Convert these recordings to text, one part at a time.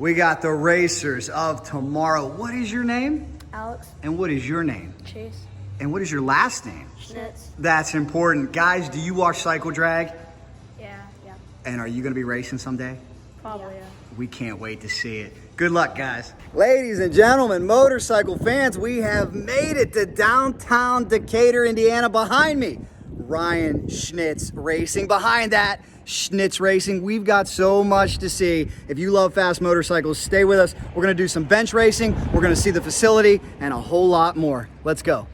We got the racers of tomorrow. What is your name? Alex. And what is your name? Chase. And what is your last name? Schnitz. That's important. Guys, do you watch Cycle Drag? Yeah. And are you gonna be racing someday? Probably, yeah. We can't wait to see it. Good luck, guys. Ladies and gentlemen, motorcycle fans, we have made it to downtown Decatur, Indiana. Behind me, Ryan Schnitz Racing. Behind that, Schnitz Racing. We've got so much to see. If you love fast motorcycles, stay with us. We're gonna do some bench racing, we're gonna see the facility, and a whole lot more. Let's go.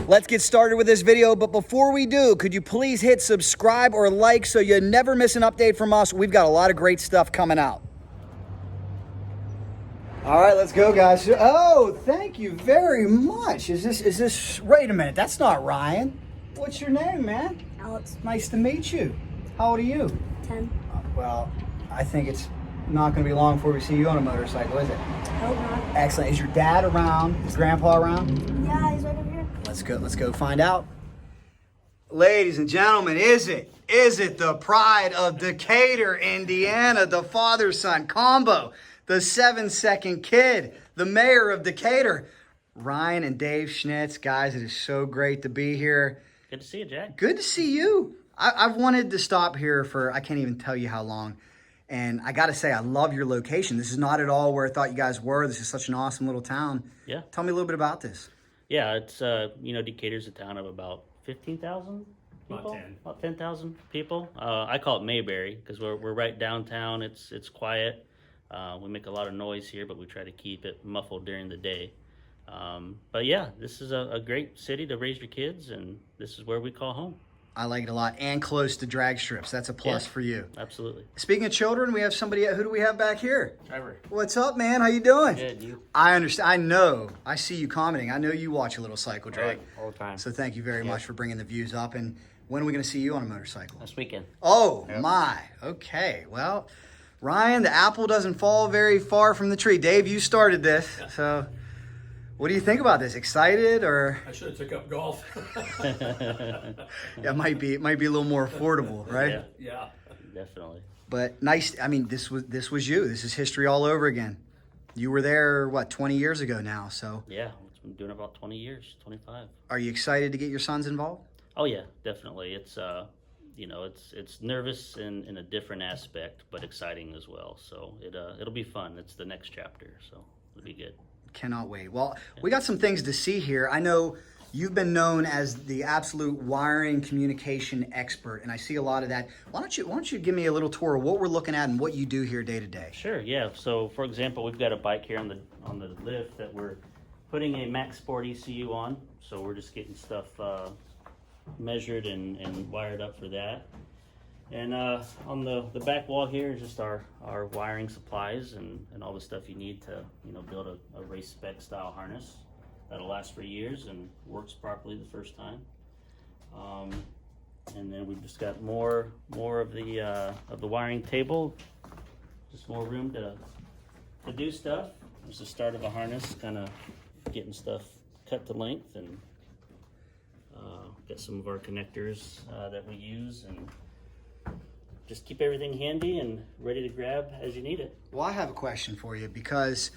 Let's get started with this video, but before we do, could you please hit subscribe or like so you never miss an update from us? We've got a lot of great stuff coming out. All right, let's go, guys. Oh, thank you very much. Is this, wait a minute, that's not Ryan. What's your name, man? Alex. Nice to meet you. How old are you? 10. Well, I think it's not gonna be long before we see you on a motorcycle, is it? Hope not. Excellent. Is your dad around? Is grandpa around? Yeah, he's right over here. Let's go find out. Ladies and gentlemen, is it the pride of Decatur, Indiana, the father-son combo, the 7-second kid, the mayor of Decatur, Ryan and Dave Schnitz? Guys, it is so great to be here. Good to see you, Jack. Good to see you. I've wanted to stop here for, I can't even tell you how long. And I got to say, I love your location. This is not at all where I thought you guys were. This is such an awesome little town. Yeah. Tell me a little bit about this. Yeah, it's, Decatur's a town of about 15,000 people. About 10,000 people. I call it Mayberry because we're right downtown. It's quiet. We make a lot of noise here, but we try to keep it muffled during the day. But yeah, this is a great city to raise your kids, and this is where we call home. I like it a lot, and close to drag strips. That's a plus for you. Absolutely. Speaking of children, we have somebody. Who do we have back here? Trevor. What's up, man? How you doing? Good. You? I understand. I know. I see you commenting. I know you watch a little cycle drag all the time. So thank you very much for bringing the views up. And when are we going to see you on a motorcycle? This weekend. Oh my. Okay. Well, Ryan, the apple doesn't fall very far from the tree. Dave, you started this, so. What do you think about this? Excited or? I should have took up golf. Yeah, it might be a little more affordable, right? Yeah. Definitely. But nice. I mean, this was you. This is history all over again. You were there, what, 20 years ago now? So. Yeah, it's been doing it about 20 years, 25. Are you excited to get your sons involved? Oh yeah, definitely. It's it's nervous in a different aspect, but exciting as well. So it'll be fun. It's the next chapter, so it'll be good. Cannot wait. Well, we got some things to see here. I know you've been known as the absolute wiring communication expert, and I see a lot of that. Why don't you give me a little tour of what we're looking at and what you do here day to day? Sure. Yeah. So, for example, we've got a bike here on the lift that we're putting a Max Sport ECU on. So we're just getting stuff measured and wired up for that. And on the back wall here is just our wiring supplies and all the stuff you need to build a race spec style harness that'll last for years and works properly the first time. And then we've just got more of the wiring table, just more room to do stuff. There's the start of a harness, kind of getting stuff cut to length, and got some of our connectors that we use, and just keep everything handy and ready to grab as you need it. Well, I have a question for you because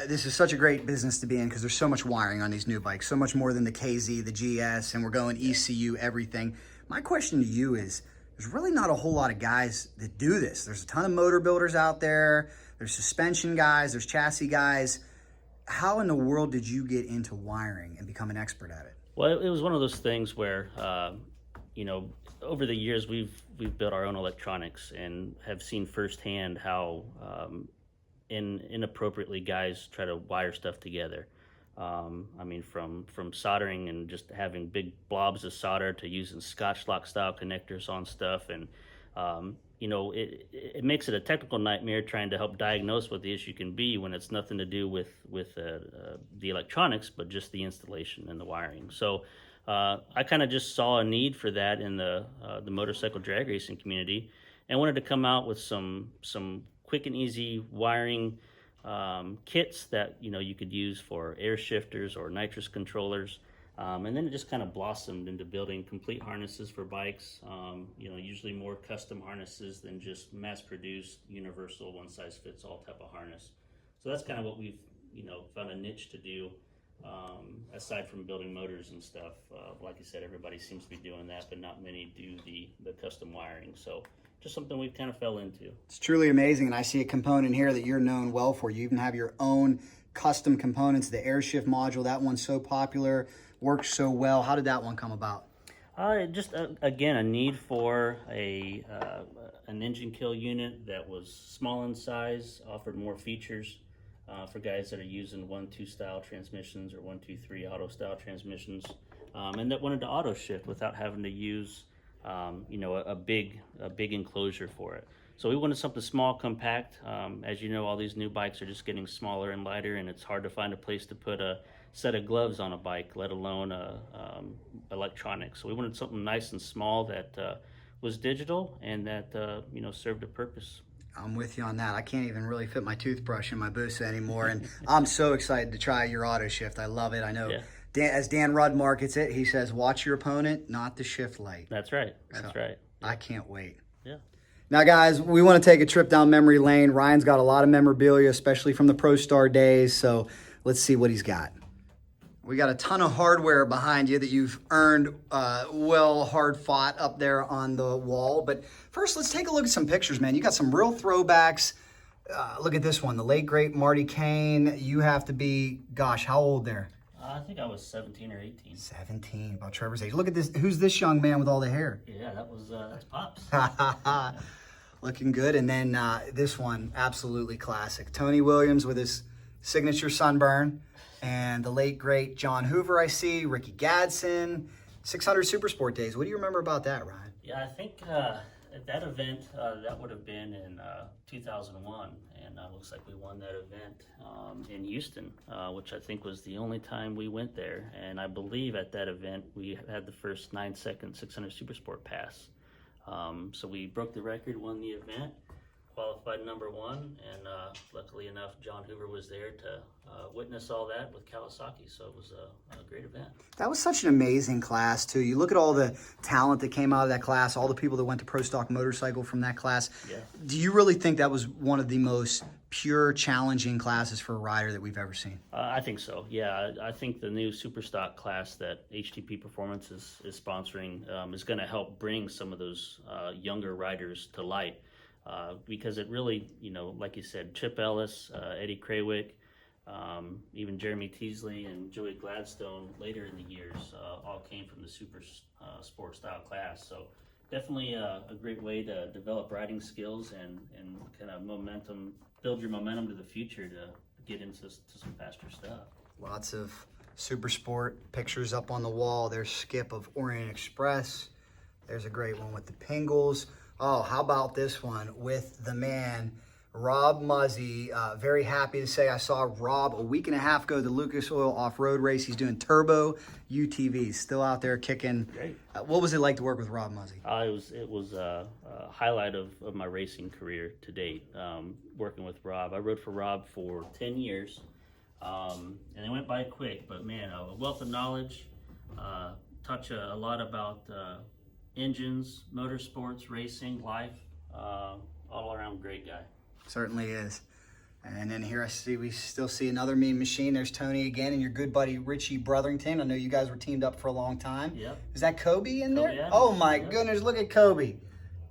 this is such a great business to be in because there's so much wiring on these new bikes, so much more than the KZ, the GS, and we're going ECU, everything. My question to you is, there's really not a whole lot of guys that do this. There's a ton of motor builders out there. There's suspension guys, there's chassis guys. How in the world did you get into wiring and become an expert at it? Well, it was one of those things where, over the years we've built our own electronics and have seen firsthand how inappropriately guys try to wire stuff together. From soldering and just having big blobs of solder to using Scotch lock style connectors on stuff, and it makes it a technical nightmare trying to help diagnose what the issue can be when it's nothing to do with the electronics, but just the installation and the wiring. So I kind of just saw a need for that in the motorcycle drag racing community, and wanted to come out with some quick and easy wiring kits that you could use for air shifters or nitrous controllers. And then it just kind of blossomed into building complete harnesses for bikes, usually more custom harnesses than just mass-produced, universal, one-size-fits-all type of harness. So that's kind of what we've, found a niche to do, aside from building motors and stuff. Like I said, everybody seems to be doing that, but not many do the custom wiring. So just something we've kind of fell into. It's truly amazing, and I see a component here that you're known well for. You even have your own custom components, the AirShift module. That one's so popular, works so well. How did that one come about? Again, a need for an engine kill unit that was small in size, offered more features for guys that are using 1-2 style transmissions or 1-2-3 auto style transmissions, and that wanted to auto shift without having to use a big enclosure for it. So we wanted something small, compact. As you know, all these new bikes are just getting smaller and lighter, and it's hard to find a place to put a set of gloves on a bike, let alone electronics. So we wanted something nice and small that was digital and that served a purpose. I'm with you on that. I can't even really fit my toothbrush in my Busa anymore, and I'm so excited to try your auto shift. I love it. I know. Yeah. As Dan Rudd markets it, he says, watch your opponent, not the shift light. That's right. That's right. Yeah. I can't wait. Yeah. Now, guys, we want to take a trip down memory lane. Ryan's got a lot of memorabilia, especially from the Prostar days, so let's see what he's got. We got a ton of hardware behind you that you've earned hard fought up there on the wall. But first, let's take a look at some pictures, man. You got some real throwbacks. Look at this one, the late, great Marty Kane. You have to be, gosh, how old there? I think I was 17 or 18. 17, about Trevor's age. Look at this. Who's this young man with all the hair? Yeah, that's Pops. Looking good. And then this one, absolutely classic. Tony Williams with his signature sunburn. And the late, great John Hoover, I see. Ricky Gadsden. 600 Supersport days. What do you remember about that, Ryan? Yeah, I think at that event, that would have been in 2001. And looks like we won that event in Houston, which I think was the only time we went there. And I believe at that event, we had the first 9-second 600 Supersport pass. So we broke the record, won the event, qualified number 1, and luckily enough, John Hoover was there to witness all that with Kawasaki, so it was a great event. That was such an amazing class, too. You look at all the talent that came out of that class, all the people that went to Pro Stock Motorcycle from that class. Yeah. Do you really think that was one of the most pure, challenging classes for a rider that we've ever seen? I think so, yeah. I think the new Superstock class that HTP Performance is sponsoring is going to help bring some of those younger riders to light. Because it really, like you said, Chip Ellis, Eddie Krawick, even Jeremy Teasley and Joey Gladstone later in the years all came from the super sport style class. So definitely a great way to develop riding skills and kind of build your momentum to the future to get into some faster stuff. Lots of super sport pictures up on the wall. There's Skip of Orient Express. There's a great one with the Pingles. Oh, how about this one with the man, Rob Muzzy. Very happy to say I saw Rob a week and a half ago, the Lucas Oil off-road race. He's doing turbo UTVs, still out there kicking. Great. What was it like to work with Rob Muzzy? It was a highlight of my racing career to date, working with Rob. I rode for Rob for 10 years, and they went by quick, but man, a wealth of knowledge, touch a lot about engines, motorsports, racing, life, all around great guy. Certainly is. And then here we still see another mean machine. There's Tony again and your good buddy Richie Brotherington. I know you guys were teamed up for a long time. Yep. Is that Kobe in there? Yeah. Oh my goodness, look at Kobe.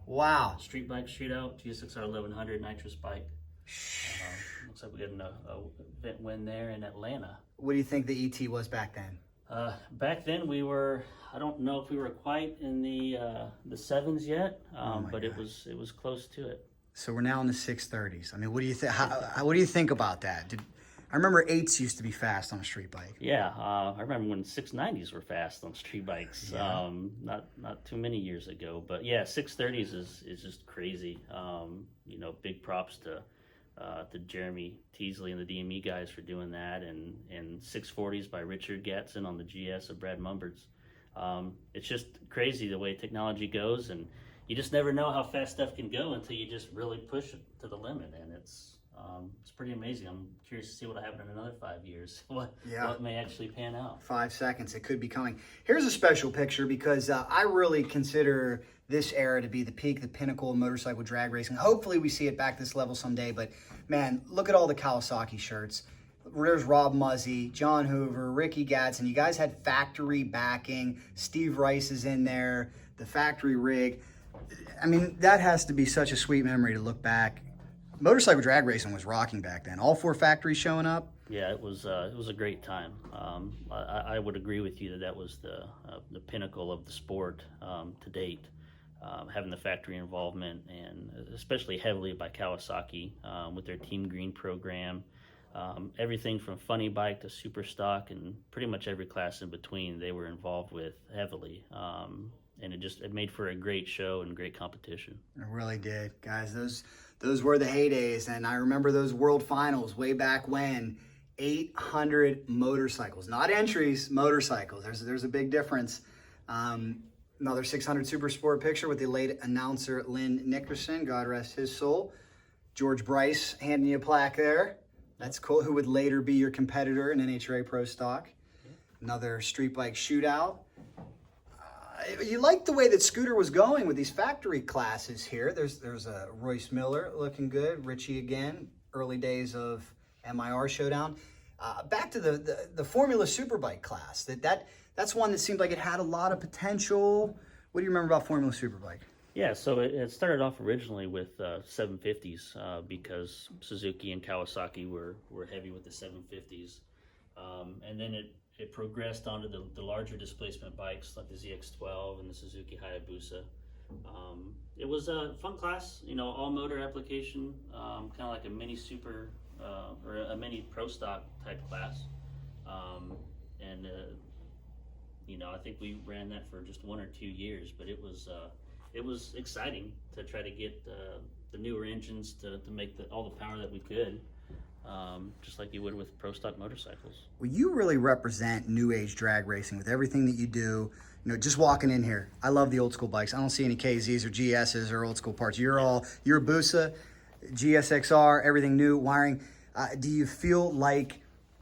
Wow. Street bike, street out, GSXR 1100 nitrous bike. Looks like we got an event win there in Atlanta. What do you think the ET was back then? Back then we were, I don't know if we were quite in the 7s yet, but it was close to it. So we're now in the 630s. I mean, what do you think? What do you think about that? I remember 8s used to be fast on a street bike. Yeah, I remember when 690s were fast on street bikes. Yeah. Not too many years ago, but yeah, 630s is just crazy. Big props to Jeremy Teasley and the DME guys for doing that, and 640s by Richard Gadsden on the GS of Brad Mumberts. It's just crazy the way technology goes, and you just never know how fast stuff can go until you just really push it to the limit, and it's It's pretty amazing. I'm curious to see what'll happen in another 5 years. What may actually pan out. 5 seconds, it could be coming. Here's a special picture because I really consider this era to be the peak, the pinnacle of motorcycle drag racing. Hopefully we see it back this level someday, but man, look at all the Kawasaki shirts. There's Rob Muzzy, John Hoover, Ricky Gadsden. You guys had factory backing. Steve Rice is in there, the factory rig. I mean, that has to be such a sweet memory to look back. Motorcycle drag racing was rocking back then. All 4 factories showing up. Yeah, it was a great time. I would agree with you that was the pinnacle of the sport to date. Having the factory involvement, and especially heavily by Kawasaki with their Team Green program. Everything from funny bike to super stock and pretty much every class in between they were involved with heavily. And it made for a great show and great competition. It really did. Guys, those were the heydays, and I remember those world finals way back when. 800 motorcycles, not entries, motorcycles. There's a big difference. Another 600 Super Sport picture with the late announcer Lynn Nickerson, God rest his soul. George Bryce handing you a plaque there. That's cool. Who would later be your competitor in NHRA Pro Stock. Another street bike shootout. You like the way that Scooter was going with these factory classes here. There's a Royce Miller looking good. Richie again. Early days of MIR Showdown. Back to the Formula Superbike class. That's one that seemed like it had a lot of potential. What do you remember about Formula Superbike? Yeah, so it started off originally with 750s because Suzuki and Kawasaki were heavy with the 750s. And then it progressed onto the larger displacement bikes like the ZX12 and the Suzuki Hayabusa. It was a fun class, all motor application, kind of like a mini super or a mini pro stock type class. I think we ran that for just 1 or 2 years, but it was exciting to try to get the newer engines to make all the power that we could. Just like you would with pro stock motorcycles. Well, you really represent new age drag racing with everything that you do. Just walking in here, I love the old school bikes. I don't see any KZs or GSs or old school parts. You're Hayabusa, GSXR, everything new, wiring. Do you feel like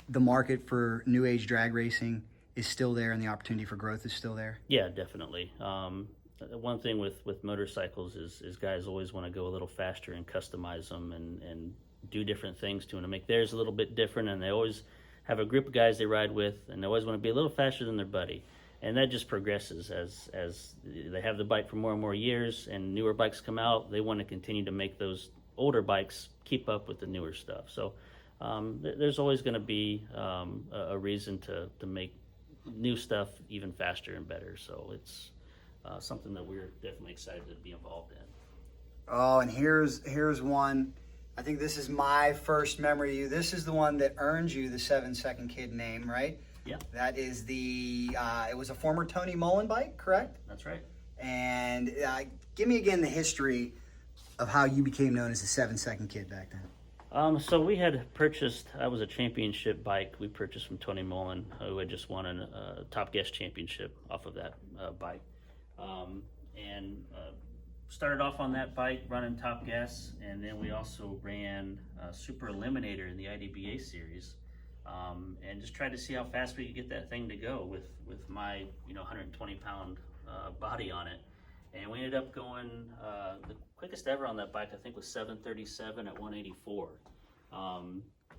the market for new age drag racing is still there and the opportunity for growth is still there? Yeah, definitely. One thing with motorcycles is guys always want to go a little faster and customize them and do different things to them to make theirs a little bit different, and they always have a group of guys they ride with, and they always want to be a little faster than their buddy. And that just progresses as they have the bike for more and more years, and newer bikes come out. They want to continue to make those older bikes keep up with the newer stuff. So there's always going to be a reason to make new stuff even faster and better. So it's something that we're definitely excited to be involved in. Oh, and here's one. I think this is my first memory of you. This is the one that earned you the 7-second kid name, right? Yeah. That is it was a former Tony Mullen bike, correct? That's right. And give me again the history of how you became known as the 7-second kid back then. So we had purchased, I was a championship bike we purchased from Tony Mullen, who had just won a Top Gas championship off of that bike. Started off on that bike running Top Gas, and then we also ran Super Eliminator in the IDBA series, and just tried to see how fast we could get that thing to go with my 120-pound body on it. And we ended up going, the quickest ever on that bike I think was 737 at 184.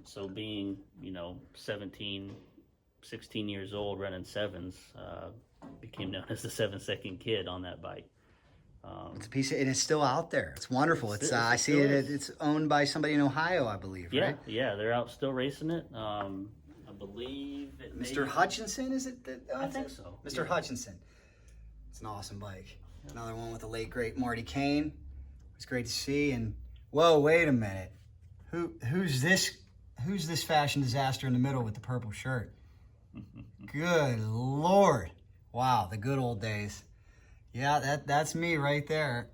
So being 17, 16 years old running sevens, became known as the 7-second kid on that bike. It's a piece of, and it's still out there. It's wonderful. I see it. It's owned by somebody in Ohio, I believe. Yeah, right? Yeah, they're out still racing it. I believe it. Mr. Hutchinson, is it? I think so. Mr. Hutchinson. It's an awesome bike. Yeah. Another one with the late great Marty Kane. It's great to see. And whoa, wait a minute. Who's this? Who's this fashion disaster in the middle with the purple shirt? Good Lord! Wow, the good old days. Yeah, that's me right there,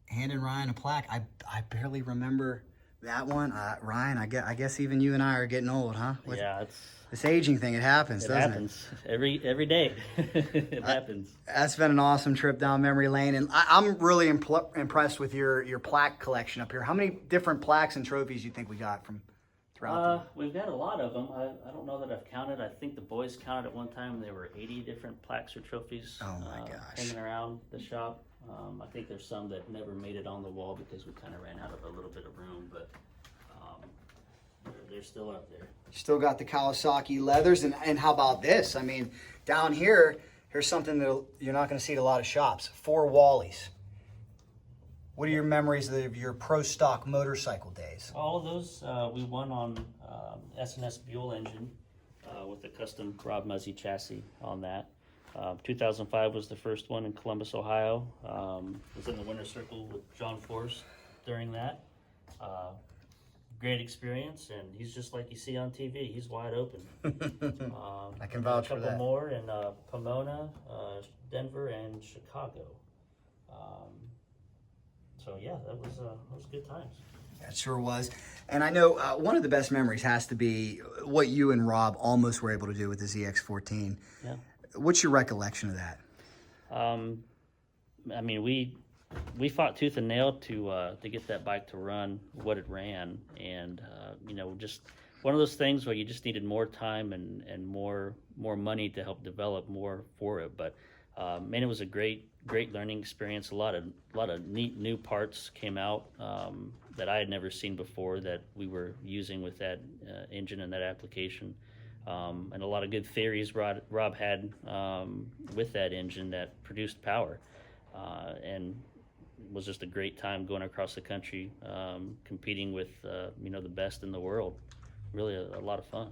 handing Ryan a plaque. I barely remember That one, Ryan, I guess even you and I are getting old, huh? Yeah, This aging thing, it happens, doesn't it? It happens every day. It happens. That's been an awesome trip down memory lane, and I'm really impressed with your plaque collection up here. How many different plaques and trophies do you think we got from throughout? We've got a lot of them. I don't know that I've counted. I think the boys counted at one time. There were 80 different plaques or trophies. Oh my gosh! Hanging around the shop. I think there's some that never made it on the wall because we kind of ran out of a little bit of room, but they're still up there. Still got the Kawasaki leathers, and how about this? I mean, down here, here's something that you're not going to see at a lot of shops. 4 Wallies. What are your memories of your pro stock motorcycle days? All of those we won on S&S Buell engine with a custom Rob Muzzy chassis on that. 2005 was the first one in Columbus, Ohio. Was in the winner's circle with John Force during that. Great experience, and he's just like you see on TV. He's wide open. I can vouch for that. A couple more in Pomona, Denver, and Chicago. So yeah, that was good times. That sure was. And I know one of the best memories has to be what you and Rob almost were able to do with the ZX14. Yeah. What's your recollection of that? I mean, we fought tooth and nail to get that bike to run what it ran, and just one of those things where you just needed more time and more money to help develop more for it. But man, it was a great learning experience. A lot of neat new parts came out that I had never seen before that we were using with that engine and that application. And a lot of good theories Rob had with that engine that produced power, and it was just a great time going across the country, competing with the best in the world. Really a lot of fun.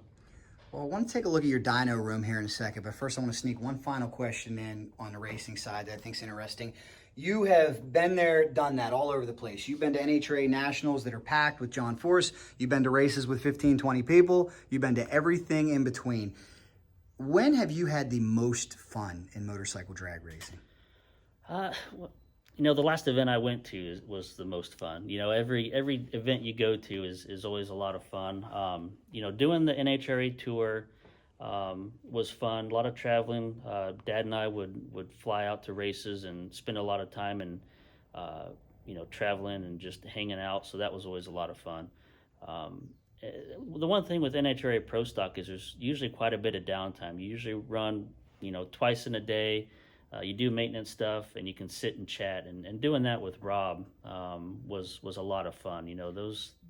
Well, I want to take a look at your dyno room here in a second, but first I want to sneak one final question in on the racing side that I think is interesting. You have been there, done that all over the place. You've been to NHRA Nationals that are packed with John Force. You've been to races with 15, 20 people. You've been to everything in between. When have you had the most fun in motorcycle drag racing? The last event I went to was the most fun. Every event you go to is always a lot of fun. Doing the NHRA tour was fun. A lot of traveling. Dad and I would fly out to races and spend a lot of time and traveling and just hanging out. So that was always a lot of fun. The one thing with NHRA Pro Stock is there's usually quite a bit of downtime. You usually run twice in a day. You do maintenance stuff, and you can sit and chat. And doing that with Rob was a lot of fun.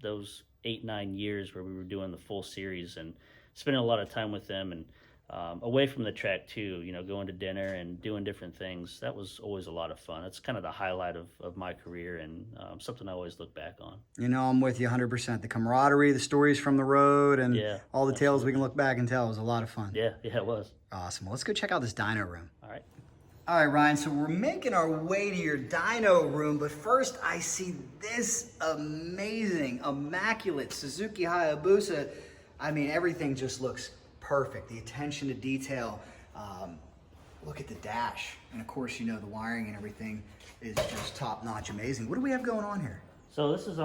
Those 8-9 years where we were doing the full series and spending a lot of time with them and away from the track too. Going to dinner and doing different things. That was always a lot of fun. It's kind of the highlight of my career and something I always look back on. I'm with you 100%. The camaraderie, the stories from the road, and all the tales we can look back and tell was a lot of fun. Yeah, it was. Awesome. Well, let's go check out this dyno room. All right. All right, Ryan, so we're making our way to your dyno room, but first I see this amazing, immaculate Suzuki Hayabusa. I mean, everything just looks perfect. The attention to detail. Look at the dash. And of course, the wiring and everything is just top-notch amazing. What do we have going on here? So this is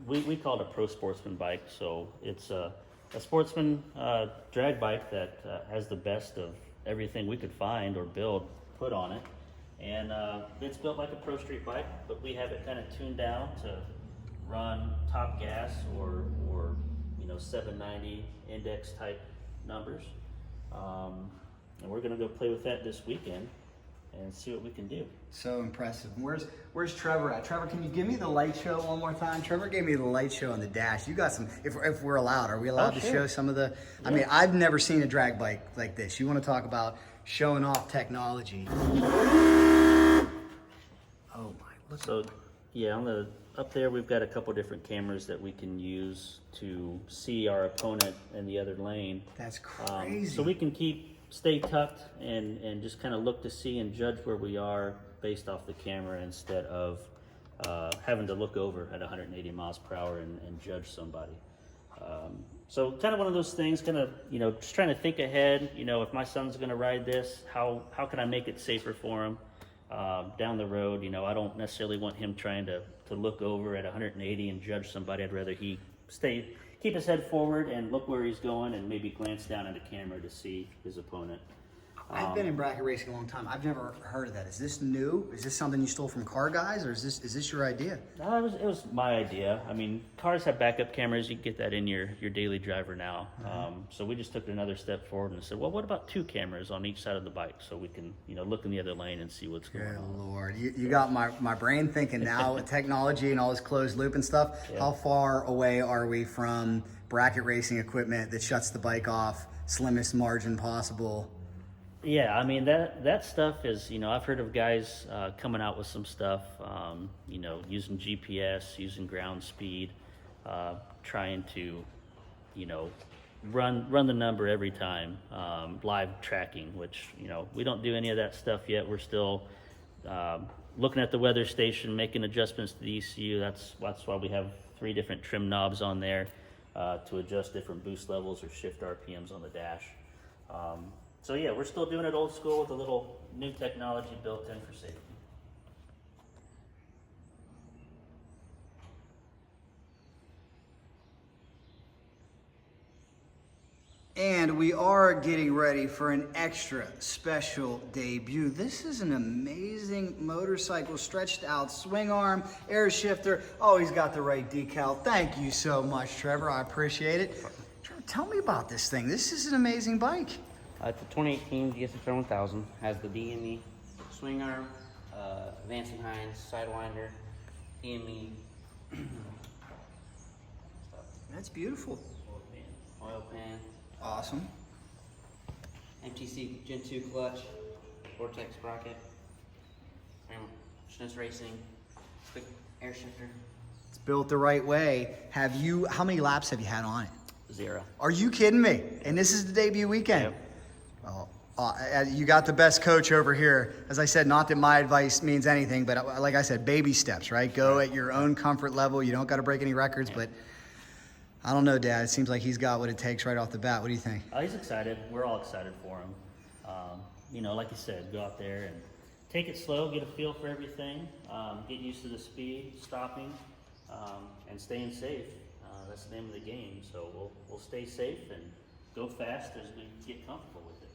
we call it a pro sportsman bike. So it's a sportsman drag bike that has the best of everything we could find or build, put on it, and it's built like a pro street bike, but we have it kind of tuned down to run top gas or 790 index type numbers, and we're gonna go play with that this weekend and see what we can do. So impressive. Where's Trevor at? Trevor, can you give me the light show one more time? Trevor gave me the light show on the dash. You got some, if we're allowed, are we allowed to show some of the, I mean, I've never seen a drag bike like this. You want to talk about showing off technology. Oh my, look. So yeah, up there we've got a couple different cameras that we can use to see our opponent in the other lane. That's crazy. So we can stay tucked and just kind of look to see and judge where we are based off the camera instead of having to look over at 180 miles per hour and judge somebody. So kind of one of those things, kind of, just trying to think ahead, if my son's going to ride this, how can I make it safer for him down the road? I don't necessarily want him trying to to look over at 180 and judge somebody. I'd rather he keep his head forward and look where he's going, and maybe glance down at the camera to see his opponent. I've been in bracket racing a long time. I've never heard of that. Is this new? Is this something you stole from car guys, or is this your idea? No, it was my idea. I mean, cars have backup cameras. You can get that in your daily driver now. So we just took it another step forward and said, well, what about 2 cameras on each side of the bike so we can, look in the other lane and see what's going Good on. Lord, you got my brain thinking now with technology and all this closed loop and stuff. Yeah. How far away are we from bracket racing equipment that shuts the bike off, slimmest margin possible? Yeah, I mean, that stuff is, I've heard of guys coming out with some stuff, using GPS, using ground speed, trying to, run the number every time, live tracking, which, we don't do any of that stuff yet. We're still looking at the weather station, making adjustments to the ECU. That's why we have 3 different trim knobs on there to adjust different boost levels or shift RPMs on the dash. So yeah, we're still doing it old school with a little new technology built in for safety. And we are getting ready for an extra special debut. This is an amazing motorcycle, stretched out swing arm, air shifter. Oh, he's got the right decal. Thank you so much, Trevor. I appreciate it. Trevor, tell me about this thing. This is an amazing bike. It's a 2018 GSXR 1000. Has the DME swing arm, Vance & Hines Sidewinder, DME. That's beautiful. Oil pan. Awesome. MTC Gen 2 clutch, Vortex sprocket, Schnitz Racing, quick air shifter. It's built the right way. How many laps have you had on it? 0. Are you kidding me? And this is the debut weekend. Yep. Well, you got the best coach over here. As I said, not that my advice means anything, but like I said, baby steps, right? Go at your own comfort level. You don't got to break any records, but I don't know, Dad. It seems like he's got what it takes right off the bat. What do you think? He's excited. We're all excited for him. Like you said, go out there and take it slow, get a feel for everything, get used to the speed, stopping, and staying safe. That's the name of the game. So we'll stay safe and go fast as we get comfortable with it.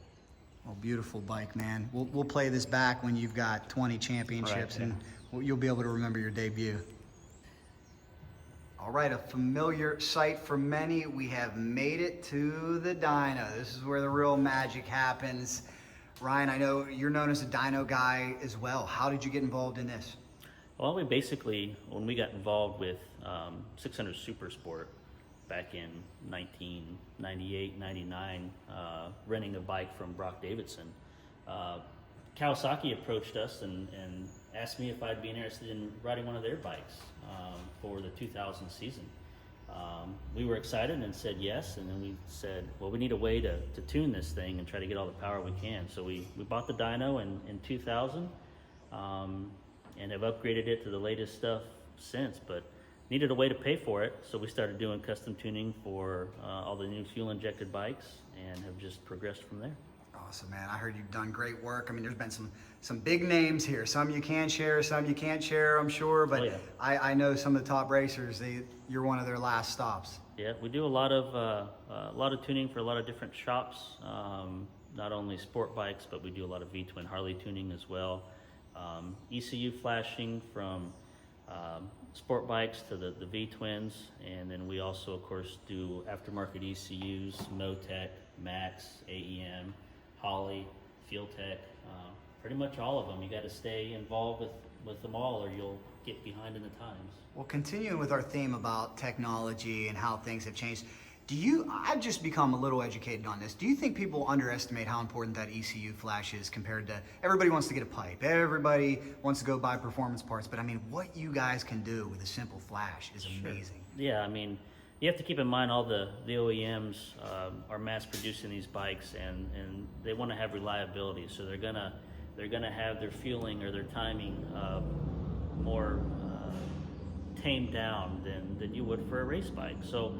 Oh, beautiful bike, man. We'll play this back when you've got 20 championships, Right, and you'll be able to remember your debut. All right, a familiar sight for many. We have made it to the dyno. This is where the real magic happens. Ryan, I know you're known as a dyno guy as well. How did you get involved in this? Well, we basically, when we got involved with 600 Super Sport back in 1998, 99, renting a bike from Brock Davidson, Kawasaki approached us and asked me if I'd be interested in riding one of their bikes for the 2000 season. We were excited and said yes, and then we said, well, we need a way to tune this thing and try to get all the power we can. So we bought the dyno in 2000 and have upgraded it to the latest stuff since, but needed a way to pay for it, so we started doing custom tuning for all the new fuel-injected bikes and have just progressed from there. Awesome, man. I heard you've done great work. I mean, there's been some big names here. Some you can share, some you can't share, I'm sure. But Oh, yeah. I know some of the top racers, you're one of their last stops. Yeah, we do a lot of tuning for a lot of different shops. Not only sport bikes, but we do a lot of V-twin Harley tuning as well. ECU flashing from sport bikes to the V-twins, and then we also, of course, do aftermarket ECUs, Motec, Max, AEM, Holly, Fuel Tech, pretty much all of them. You got to stay involved with them all, or you'll get behind in the times. Well, continuing with our theme about technology and how things have changed, I've just become a little educated on this. Do you think people underestimate how important that ECU flash is compared to, everybody wants to get a pipe, everybody wants to go buy performance parts, but I mean, what you guys can do with a simple flash is amazing. Yeah, I mean, you have to keep in mind all the OEMs are mass producing these bikes, and they want to have reliability, so they're gonna have their fueling or their timing more tamed down than you would for a race bike. So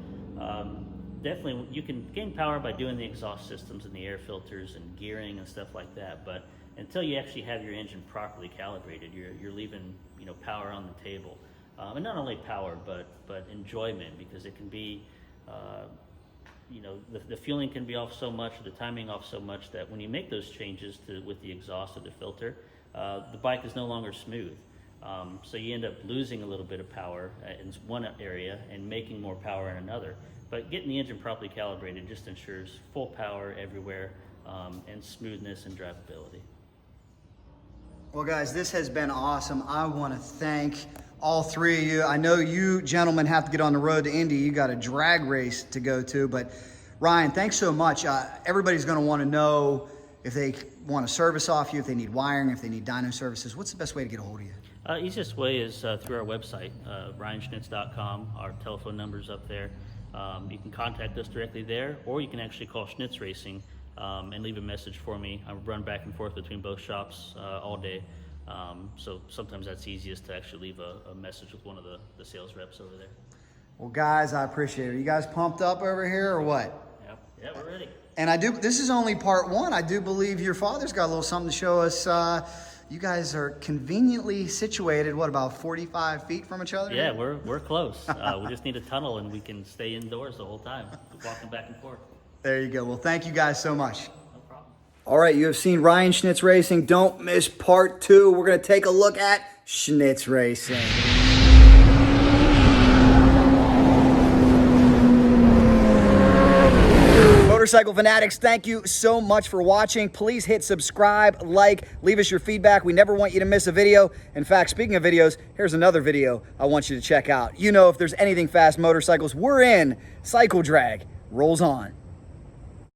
definitely you can gain power by doing the exhaust systems and the air filters and gearing and stuff like that, but until you actually have your engine properly calibrated, you're leaving power on the table. and not only power, but enjoyment, because it can be, you know, the fueling can be off so much, the timing off so much, that when you make those changes with the exhaust or the filter, the bike is no longer smooth. So you end up losing a little bit of power in one area and making more power in another. But getting the engine properly calibrated just ensures full power everywhere, and smoothness and drivability. Well, guys, this has been awesome. I want to thank all three of you. I know you gentlemen have to get on the road to Indy. You got a drag race to go to, but Ryan, thanks so much. Everybody's going to want to know if they want to service off you, if they need wiring, if they need dyno services. What's the best way to get a hold of you? Easiest way is through our website, ryanschnitz.com. Our telephone number's up there. You can contact us directly there, or you can actually call Schnitz Racing and leave a message for me. I run back and forth between both shops all day. So sometimes that's easiest to actually leave a message with one of the sales reps over there. Well, guys, I appreciate it. Are you guys pumped up over here or what? Yep. Yeah, we're ready. And this is only part one. I do believe your father's got a little something to show us. You guys are conveniently situated, what, about 45 feet from each other? Yeah, we're close. We just need a tunnel and we can stay indoors the whole time, walking back and forth. There you go. Well, thank you guys so much. No problem. All right, you have seen Ryan Schnitz Racing. Don't miss part two. We're going to take a look at Schnitz Racing. Motorcycle fanatics, thank you so much for watching. Please hit subscribe, like, leave us your feedback. We never want you to miss a video. In fact, speaking of videos, here's another video I want you to check out. You know, if there's anything fast motorcycles, we're in. Cycle Drag rolls on.